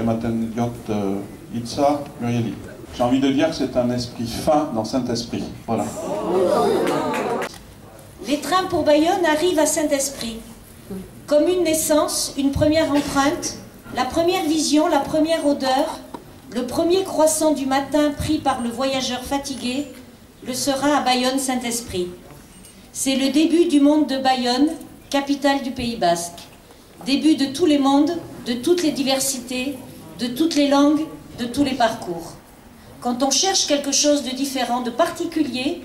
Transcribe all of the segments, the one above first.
ematen diot hitza Murieli. J'ai envie de dire que c'est un esprit fin dans Saint-Esprit. Voilà. Les trains pour Bayonne arrivent à Saint-Esprit. Comme une naissance, une première empreinte, la première vision, la première odeur, le premier croissant du matin pris par le voyageur fatigué, le sera à Bayonne-Saint-Esprit. C'est le début du monde de Bayonne, capitale du Pays Basque. Début de tous les mondes, de toutes les diversités, de toutes les langues, de tous les parcours. Quand on cherche quelque chose de différent, de particulier,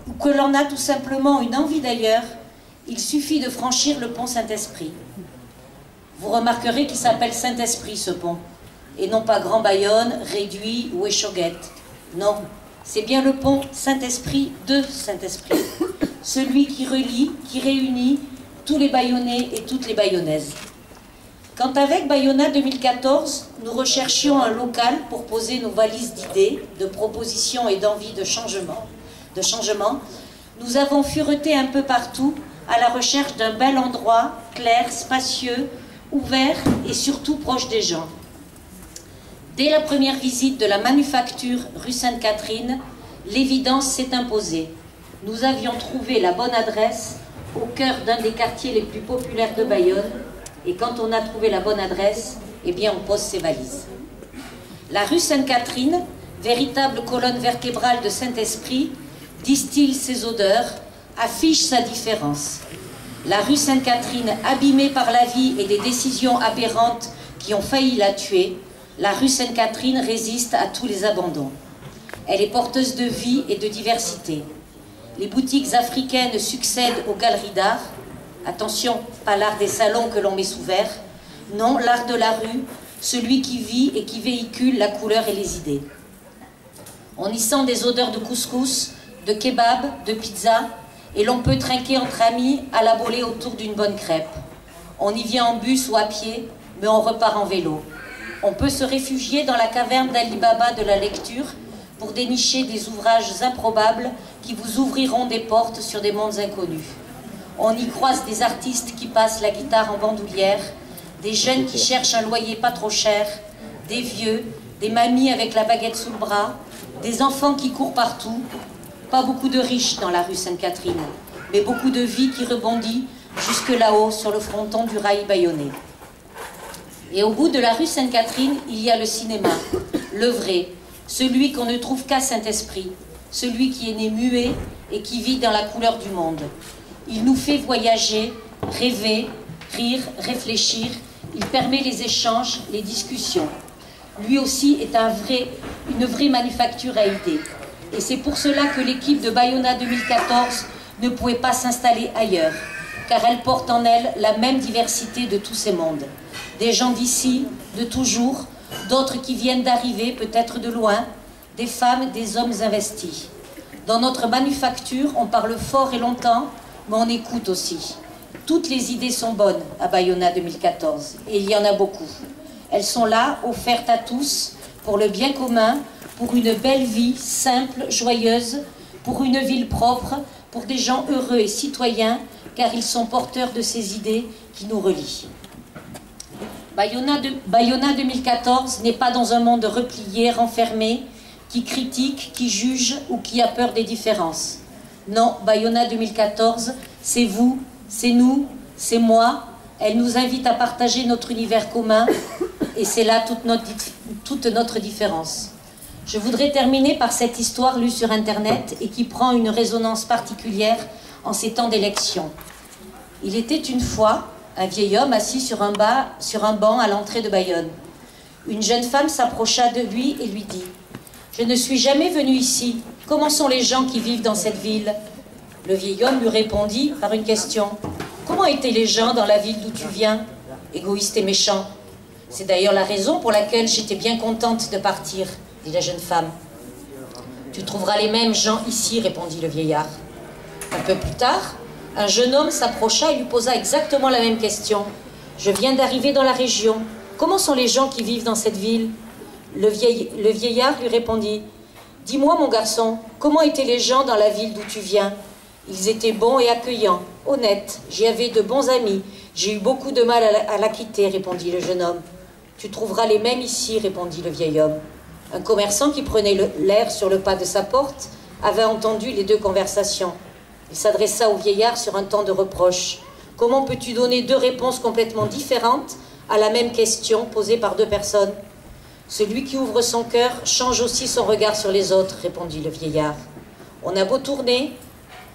ou que l'on a tout simplement une envie d'ailleurs, il suffit de franchir le pont Saint-Esprit. Vous remarquerez qu'il s'appelle Saint-Esprit ce pont, et non pas Grand Bayonne, Réduit ou Échauguette. Non, c'est bien le pont Saint-Esprit de Saint-Esprit, celui qui relie, qui réunit tous les Bayonnais et toutes les Bayonnaises. Quand avec Bayona 2014, nous recherchions un local pour poser nos valises d'idées, de propositions et d'envie de changement, nous avons fureté un peu partout à la recherche d'un bel endroit, clair, spacieux, ouvert et surtout proche des gens. Dès la première visite de la manufacture rue Sainte-Catherine, l'évidence s'est imposée. Nous avions trouvé la bonne adresse au cœur d'un des quartiers les plus populaires de Bayonne, et quand on a trouvé la bonne adresse, eh bien on pose ses valises. La rue Sainte-Catherine, véritable colonne vertébrale de Saint-Esprit, distille ses odeurs, affiche sa différence. La rue Sainte-Catherine, abîmée par la vie et des décisions aberrantes qui ont failli la tuer, la rue Sainte-Catherine résiste à tous les abandons. Elle est porteuse de vie et de diversité. Les boutiques africaines succèdent aux galeries d'art. Attention, pas l'art des salons que l'on met sous verre. Non, l'art de la rue, celui qui vit et qui véhicule la couleur et les idées. On y sent des odeurs de couscous, de kebab, de pizza, et l'on peut trinquer entre amis à la volée autour d'une bonne crêpe. On y vient en bus ou à pied, mais on repart en vélo. On peut se réfugier dans la caverne d'Ali Baba de la lecture pour dénicher des ouvrages improbables qui vous ouvriront des portes sur des mondes inconnus. On y croise des artistes qui passent la guitare en bandoulière, des jeunes qui cherchent un loyer pas trop cher, des vieux, des mamies avec la baguette sous le bras, des enfants qui courent partout. Pas beaucoup de riches dans la rue Sainte-Catherine, mais beaucoup de vie qui rebondit jusque là-haut sur le fronton du rail bayonnais. Et au bout de la rue Sainte-Catherine, il y a le cinéma, le vrai, celui qu'on ne trouve qu'à Saint-Esprit, celui qui est né muet et qui vit dans la couleur du monde. Il nous fait voyager, rêver, rire, réfléchir. Il permet les échanges, les discussions. Lui aussi est une vraie manufacture à idées. Et c'est pour cela que l'équipe de Bayona 2014 ne pouvait pas s'installer ailleurs, car elle porte en elle la même diversité de tous ces mondes. Des gens d'ici, de toujours, d'autres qui viennent d'arriver, peut-être de loin, des femmes, des hommes investis. Dans notre manufacture, on parle fort et longtemps, mais on écoute aussi. Toutes les idées sont bonnes à Bayona 2014, et il y en a beaucoup. Elles sont là, offertes à tous, pour le bien commun, pour une belle vie simple, joyeuse, pour une ville propre, pour des gens heureux et citoyens, car ils sont porteurs de ces idées qui nous relient. Bayona 2014 n'est pas dans un monde replié, renfermé, qui critique, qui juge ou qui a peur des différences. Non, Bayona 2014, c'est vous, c'est nous, c'est moi. Elle nous invite à partager notre univers commun et c'est là toute notre différence. Je voudrais terminer par cette histoire lue sur Internet et qui prend une résonance particulière en ces temps d'élection. Il était une fois un vieil homme assis sur un banc à l'entrée de Bayonne. Une jeune femme s'approcha de lui et lui dit « Je ne suis jamais venue ici. Comment sont les gens qui vivent dans cette ville ?» Le vieil homme lui répondit par une question « Comment étaient les gens dans la ville d'où tu viens ?» Égoïste et méchant. « C'est d'ailleurs la raison pour laquelle j'étais bien contente de partir, » dit la jeune femme. « Tu trouveras les mêmes gens ici, » répondit le vieillard. Un peu plus tard, un jeune homme s'approcha et lui posa exactement la même question. « Je viens d'arriver dans la région. Comment sont les gens qui vivent dans cette ville ?» Le vieillard lui répondit « Dis-moi, mon garçon, comment étaient les gens dans la ville d'où tu viens ?» Ils étaient bons et accueillants, honnêtes. J'y avais de bons amis. J'ai eu beaucoup de mal à la quitter, répondit le jeune homme. Tu trouveras les mêmes ici, répondit le vieil homme. Un commerçant qui prenait l'air sur le pas de sa porte avait entendu les deux conversations. Il s'adressa au vieillard sur un ton de reproche. « Comment peux-tu donner deux réponses complètement différentes à la même question posée par deux personnes ? Celui qui ouvre son cœur change aussi son regard sur les autres, répondit le vieillard. On a beau tourner,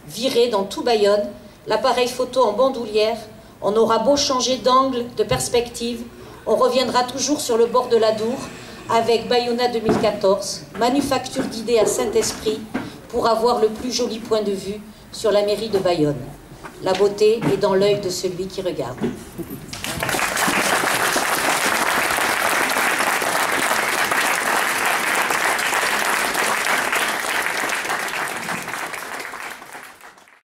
virer dans tout Bayonne, l'appareil photo en bandoulière, on aura beau changer d'angle, de perspective, on reviendra toujours sur le bord de l'Adour avec Bayona 2014, manufacture d'idées à Saint-Esprit, pour avoir le plus joli point de vue sur la mairie de Bayonne. La beauté est dans l'œil de celui qui regarde.